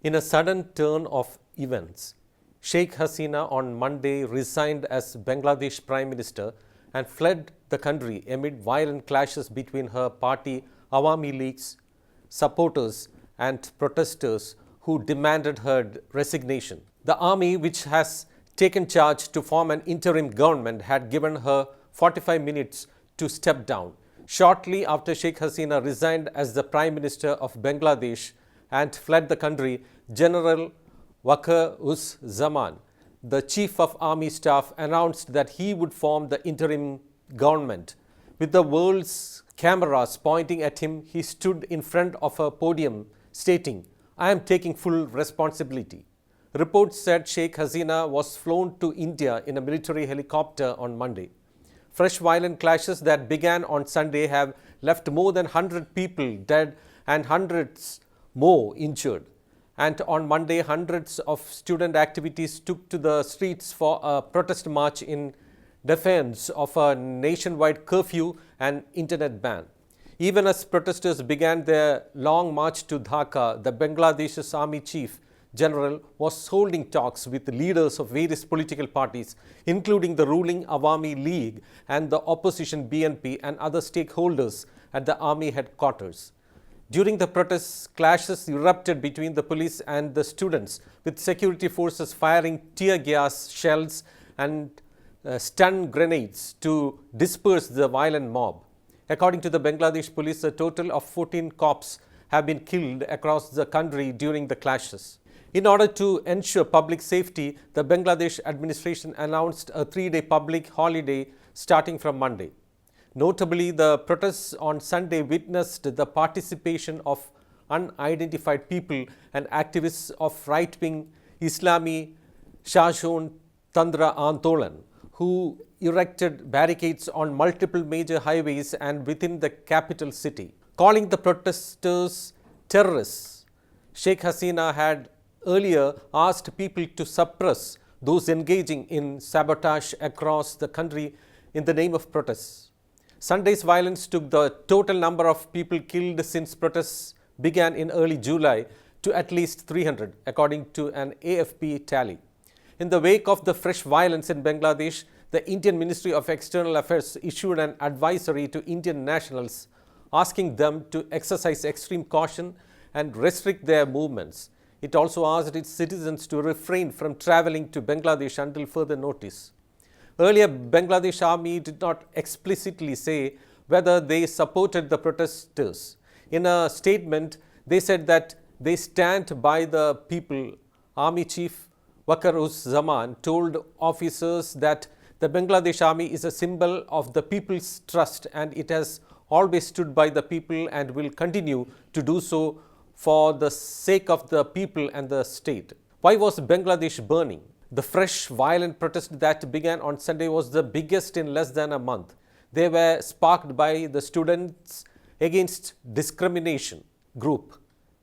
In a sudden turn of events, Sheikh Hasina on Monday resigned as Bangladesh Prime Minister and fled the country amid violent clashes between her party Awami League's supporters and protesters who demanded her resignation. The army, which has taken charge to form an interim government, had given her 45 minutes to step down. Shortly after Sheikh Hasina resigned as the Prime Minister of Bangladesh and fled the country, General Waker-Uz-Zaman, the Chief of Army Staff, announced that he would form the interim government. With the world's cameras pointing at him, he stood in front of a podium stating, "I am taking full responsibility." Reports said Sheikh Hasina was flown to India in a military helicopter on Monday. Fresh violent clashes that began on Sunday have left more than 100 people dead and hundreds more injured. And on Monday, hundreds of student activities took to the streets for a protest march in defiance of a nationwide curfew and internet ban. Even as protesters began their long march to Dhaka, the Bangladesh's army chief general was holding talks with leaders of various political parties, including the ruling Awami League and the opposition BNP and other stakeholders at the army headquarters. During the protests, clashes erupted between the police and the students, with security forces firing tear gas shells and stun grenades to disperse the violent mob. According to the Bangladesh police, a total of 14 cops have been killed across the country during the clashes. In order to ensure public safety, the Bangladesh administration announced a 3-day public holiday starting from Monday. Notably, the protests on Sunday witnessed the participation of unidentified people and activists of right-wing Islami Shahjon Tandra Andolan, who erected barricades on multiple major highways and within the capital city. Calling the protesters terrorists, Sheikh Hasina had earlier asked people to suppress those engaging in sabotage across the country in the name of protests. Sunday's violence took the total number of people killed since protests began in early July to at least 300, according to an AFP tally. In the wake of the fresh violence in Bangladesh, the Indian Ministry of External Affairs issued an advisory to Indian nationals asking them to exercise extreme caution and restrict their movements. It also asked its citizens to refrain from traveling to Bangladesh until further notice. Earlier, Bangladesh army did not explicitly say whether they supported the protesters. In a statement, they said that they stand by the people. Army Chief Waker-Uz-Zaman told officers that the Bangladesh army is a symbol of the people's trust and it has always stood by the people and will continue to do so for the sake of the people and the state. Why was Bangladesh burning? The fresh violent protest that began on Sunday was the biggest in less than a month. They were sparked by the Students Against Discrimination group,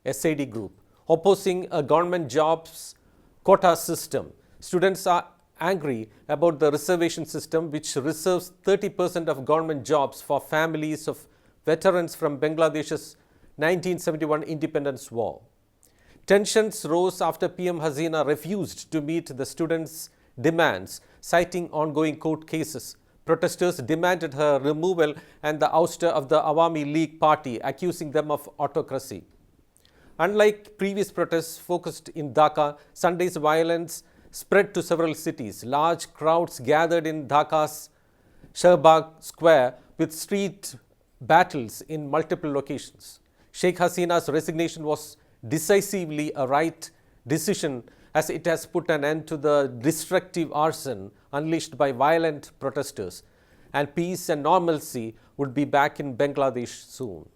SAD group, opposing a government jobs quota system. Students are angry about the reservation system, which reserves 30% of government jobs for families of veterans from Bangladesh's 1971 independence war. Tensions rose after PM Hasina refused to meet the students' demands, citing ongoing court cases. Protesters demanded her removal and the ouster of the Awami League party, accusing them of autocracy. Unlike previous protests focused in Dhaka, Sunday's violence spread to several cities. Large crowds gathered in Dhaka's Shahbag Square with street battles in multiple locations. Sheikh Hasina's resignation was decisively a right decision as it has put an end to the destructive arson unleashed by violent protesters, and peace and normalcy would be back in Bangladesh soon.